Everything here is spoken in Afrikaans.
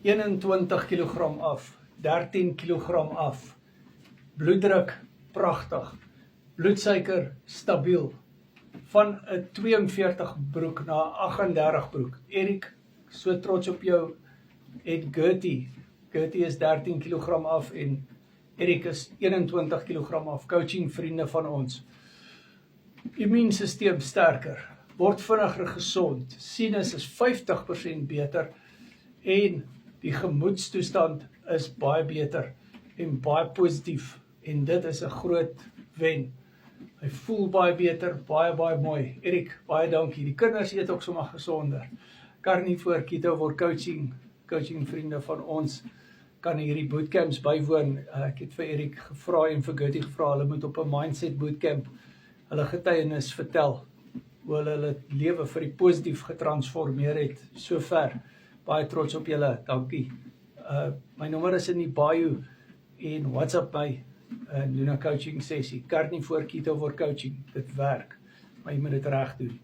21 kilogram af, 13 kilogram af, bloeddruk pragtig, bloedsuiker stabiel, van 'n 42 broek na 38 broek. Erik, so trots op jou, en Gertie is 13 kilogram af en Erik is 21 kilogram af, coaching vriende van ons. Immuunsysteem sterker, word vinniger gesond, sinus is 50% beter en die gemoedstoestand is baie beter en baie positief en dit is 'n groot wen. Hy voel baie beter, baie mooi. Erik, baie dankie. Die kinders eet ook sommer gesonder. Carnivore Keto word coaching vriende van ons kan hierdie bootcamps bywoon. Ek het vir Erik gevra en vir Gertie gevra, hulle moet op 'n mindset bootcamp hulle getuienis vertel, hoe hulle lewe vir die positief getransformeer het, so ver. Baie trots op julle, dankie. My nommer is in die bio en WhatsApp my, doen 'n coaching sessie. Carnivore Keto word coaching, dit werk, maar jy moet dit reg doen.